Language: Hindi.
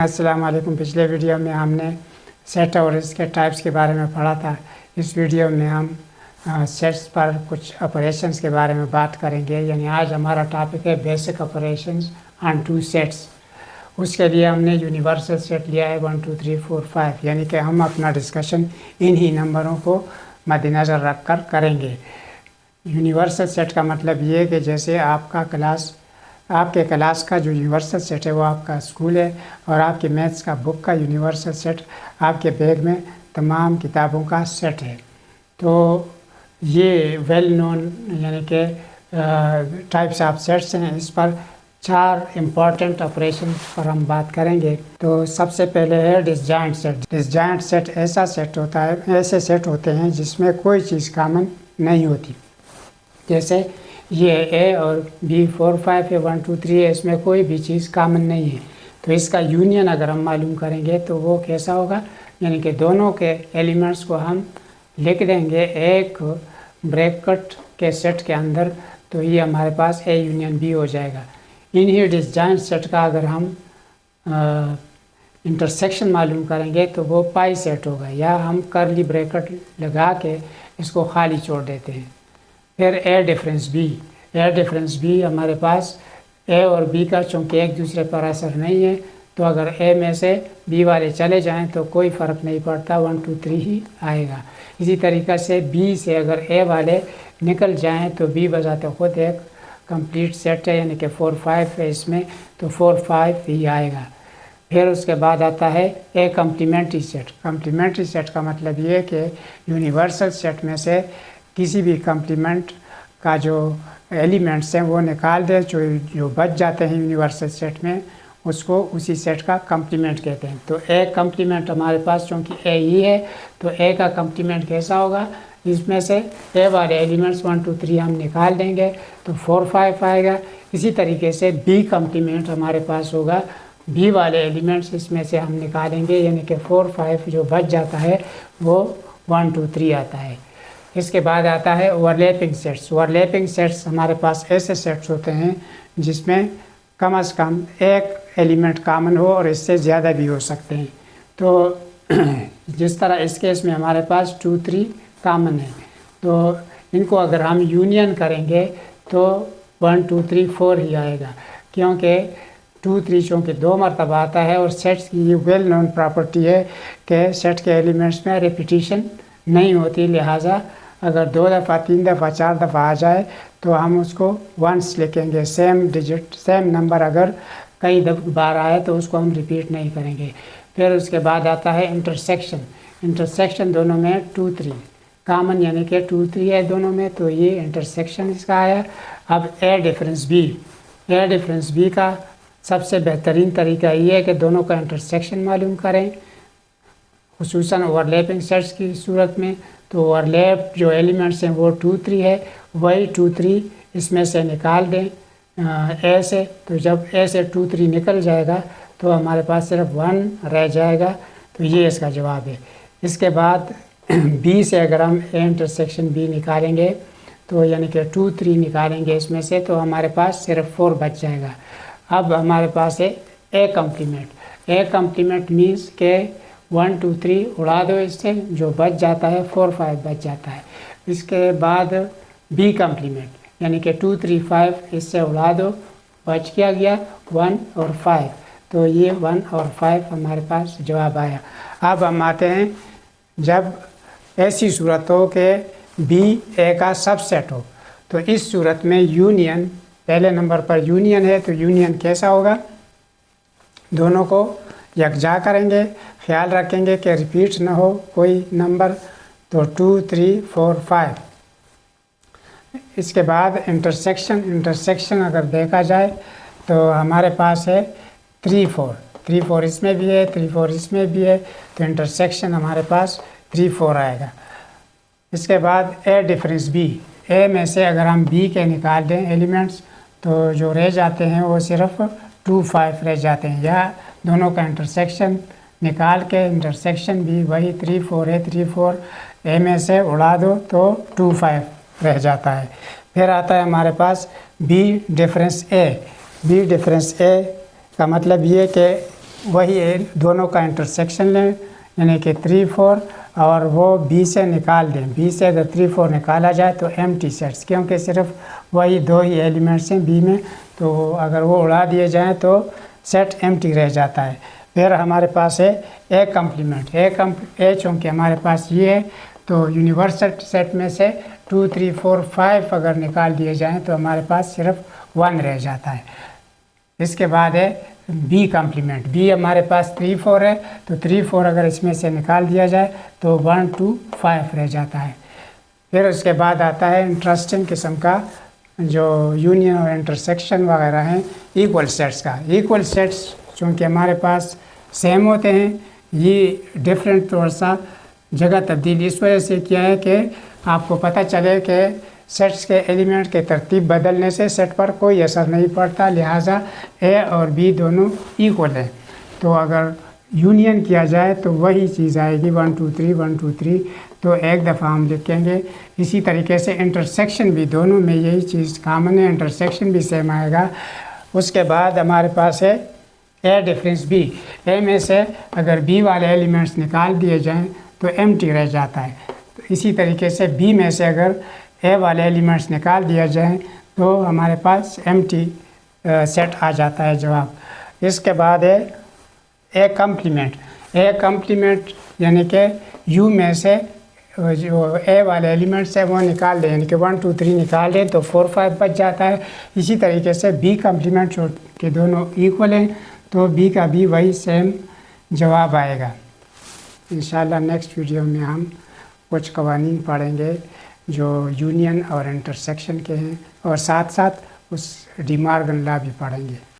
अस्सलाम वालेकुम। पिछले वीडियो में हमने सेट और इसके टाइप्स के बारे में पढ़ा था। इस वीडियो में हम सेट्स पर कुछ ऑपरेशंस के बारे में बात करेंगे। यानी आज हमारा टॉपिक है basic operations on two sets. उसके लिए हमने यूनिवर्सल सेट लिया है 1 2 3 4 5, यानी कि हम अपना डिस्कशन इन ही नंबरों को मद्देनज़र रख कर करेंगे। यूनिवर्सल सेट का मतलब ये है कि जैसे आपके क्लास का जो यूनिवर्सल सेट है वो आपका स्कूल है, और आपके मैथ्स का बुक का यूनिवर्सल सेट आपके बैग में तमाम किताबों का सेट है। तो ये वेल नोन यानी कि टाइप्स ऑफ सेट्स हैं। इस पर 4 इम्पॉर्टेंट ऑपरेशन पर हम बात करेंगे। तो सबसे पहले है डिसजॉइंट सेट। डिसजॉइंट सेट ऐसा सेट होता है, ऐसे सेट होते हैं जिसमें कोई चीज़ कॉमन नहीं होती। जैसे ये ए और बी 4 5 है, 1 2 3 है, इसमें कोई भी चीज़ कॉमन नहीं है। तो इसका यूनियन अगर हम मालूम करेंगे तो वो कैसा होगा, यानी कि दोनों के एलिमेंट्स को हम लिख देंगे एक ब्रैकेट के सेट के अंदर, तो ये हमारे पास ए यूनियन बी हो जाएगा। इन्हीं डिसजॉइंट सेट का अगर हम इंटरसेक्शन मालूम करेंगे तो वो पाई सेट होगा, या हम कर्ली ब्रैकेट लगा के इसको खाली छोड़ देते हैं। फिर ए डिफरेंस बी। ए डिफरेंस बी हमारे पास ए और बी का चूँकि एक दूसरे पर असर नहीं है, तो अगर ए में से बी वाले चले जाएं तो कोई फ़र्क नहीं पड़ता, 1 2 3 ही आएगा। इसी तरीक़े से बी से अगर ए वाले निकल जाएं तो बी बजाते खुद एक कंप्लीट सेट है, यानी कि 4 5 है इसमें, तो 4 5 ही आएगा। फिर उसके बाद आता है ए कम्प्लीमेंट्री सेट। कम्प्लीमेंट्री सेट का मतलब ये है कि यूनिवर्सल सेट में से किसी भी कम्प्लीमेंट का जो एलिमेंट्स हैं वो निकाल दे, जो बच जाते हैं यूनिवर्सल सेट में, उसको उसी सेट का कम्प्लीमेंट कहते हैं। तो ए कम्प्लीमेंट हमारे पास चूँकि ए ही है, तो ए का कम्प्लीमेंट कैसा होगा, इसमें से ए वाले एलिमेंट्स 1 2 3 हम निकाल देंगे तो 4 5 आएगा। इसी तरीके से बी कम्प्लीमेंट हमारे पास होगा, बी वाले एलिमेंट्स इसमें से हम निकालेंगे, यानी कि 4 5 जो बच जाता है वो 1 2 3 आता है। इसके बाद आता है ओवरलैपिंग सेट्स। ओवरलैपिंग सेट्स हमारे पास ऐसे सेट्स होते हैं जिसमें कम से कम एक एलिमेंट कॉमन हो और इससे ज़्यादा भी हो सकते हैं। तो जिस तरह इस केस में हमारे पास 2 3 कॉमन है, तो इनको अगर हम यूनियन करेंगे तो 1 2 3 4 ही आएगा, क्योंकि 2 3 चूँकि 2 मरतबा आता है, और सेट्स की ये वेल नोन प्रॉपर्टी है कि सेट के एलिमेंट्स में रिपीटिशन नहीं होती। लिहाजा अगर 2 दफ़ा 3 दफ़ा 4 दफ़ा आ जाए तो हम उसको वंस लिखेंगे। सेम डिजिट सेम नंबर अगर कई बार आए तो उसको हम रिपीट नहीं करेंगे। फिर उसके बाद आता है इंटरसेक्शन। इंटरसेक्शन दोनों में 2 3 कॉमन, यानी कि 2 3 है दोनों में, तो ये इंटरसेक्शन इसका आया। अब ए डिफरेंस बी। ए डिफरेंस बी का सबसे बेहतरीन तरीका ये है कि दोनों का इंटरसेक्शन मालूम करें, खुसूसन ओवरलैपिंग सेट्स की सूरत में। तो ओवरलैप जो एलिमेंट्स हैं वो 2 3 है, वही 2 3 इसमें से निकाल दें ए से। तो जब ए से 2 3 निकल जाएगा तो हमारे पास सिर्फ 1 रह जाएगा, तो ये इसका जवाब है। इसके बाद बी से अगर हम ए इंटरसेक्शन बी निकालेंगे तो यानी कि 2 3 निकालेंगे इसमें से, तो हमारे पास सिर्फ 4 बच जाएगा। अब हमारे पास है ए कम्प्लीमेंट। ए कम्प्लीमेंट मीन्स के 1 2 3 उड़ा दो इससे, जो बच जाता है 4 5 बच जाता है। इसके बाद बी कम्प्लीमेंट, यानी कि 2 3 5 इससे उड़ा दो, बच क्या गया 1 और 5, तो ये 1 और 5 हमारे पास जवाब आया। अब हम आते हैं जब ऐसी सूरत हो कि बी ए का सबसेट हो, तो इस सूरत में यूनियन, पहले नंबर पर यूनियन है, तो यूनियन कैसा होगा, दोनों को यकजा करेंगे, ख्याल रखेंगे कि रिपीट ना हो कोई नंबर, तो 2 3 4 5। इसके बाद इंटरसेक्शन। इंटरसेक्शन अगर देखा जाए तो हमारे पास है 3 4। 3 4 इसमें भी है, 3 4 इसमें भी है, तो इंटरसेक्शन हमारे पास 3 4 आएगा। इसके बाद ए डिफरेंस बी। ए में से अगर हम बी के निकाल दें एलिमेंट्स, तो जो रह जाते हैं वो सिर्फ 2 5 रह जाते हैं, या दोनों का इंटरसेक्शन निकाल के इंटरसेक्शन भी वही 3 4 है, 3 4 ए में से उड़ा दो तो 2 5 रह जाता है। फिर आता है हमारे पास बी डिफरेंस ए। बी डिफरेंस ए का मतलब ये कि वही दोनों का इंटरसेक्शन लें, यानी कि 3 4 और वो बी से निकाल दें। बी से अगर 3 4 निकाला जाए तो एम्प्टी सेट्स, क्योंकि सिर्फ वही 2 ही एलिमेंट्स हैं बी में, तो अगर वो उड़ा दिए जाएँ तो सेट एम्प्टी रह जाता है। फिर हमारे पास है ए कम्प्लीमेंट। ए चूँकि हमारे पास ये है तो यूनिवर्सल सेट में से 2 3 4 5 अगर निकाल दिए जाएँ तो हमारे पास सिर्फ 1 रह जाता है। इसके बाद है बी कम्प्लीमेंट। बी हमारे पास 3 4 है, तो 3 4 अगर इसमें से निकाल दिया जाए तो 1 2 5 रह जाता है। फिर उसके बाद आता है इंटरेस्टिंग किस्म का जो यूनियन और इंटरसेक्शन वगैरह हैं इक्वल सेट्स का। इक्वल सेट्स चूँकि हमारे पास सेम होते हैं, ये डिफरेंट थोड़ा सा जगह तब्दील इस वजह से किया है कि आपको पता चले कि सेट्स के एलिमेंट के तरतीब बदलने से सेट पर कोई असर नहीं पड़ता, लिहाजा ए और बी दोनों इक्वल हैं। तो अगर यूनियन किया जाए तो वही चीज़ आएगी 1 2 3 1 2 3, तो एक दफ़ा हम लिखेंगे। इसी तरीके से इंटरसेक्शन भी दोनों में यही चीज़ कामन है, इंटरसेक्शन भी सेम आएगा। उसके बाद हमारे पास है ए डिफरेंस बी। ए में से अगर बी वाले एलिमेंट्स निकाल दिए जाएँ तो एम्प्टी रह जाता है। तो इसी तरीके से बी में से अगर ए वाले एलिमेंट्स निकाल दिया जाए तो हमारे पास एम्प्टी सेट आ जाता है जवाब। इसके बाद है ए कम्प्लीमेंट। ए कम्प्लीमेंट यानी कि यू में से जो ए वाले एलिमेंट्स है वो निकाल दें, यानी कि 1 2 3 निकाल दें तो 4 5 बच जाता है। इसी तरीके से बी कम्प्लीमेंट के दोनों इक्वल हैं तो बी का भी वही सेम जवाब आएगा। इंशाल्लाह नेक्स्ट वीडियो में हम कुछ कवानीन पढ़ेंगे जो यूनियन और इंटरसेक्शन के हैं, और साथ साथ उस डी मॉर्गन लॉ भी पढ़ेंगे।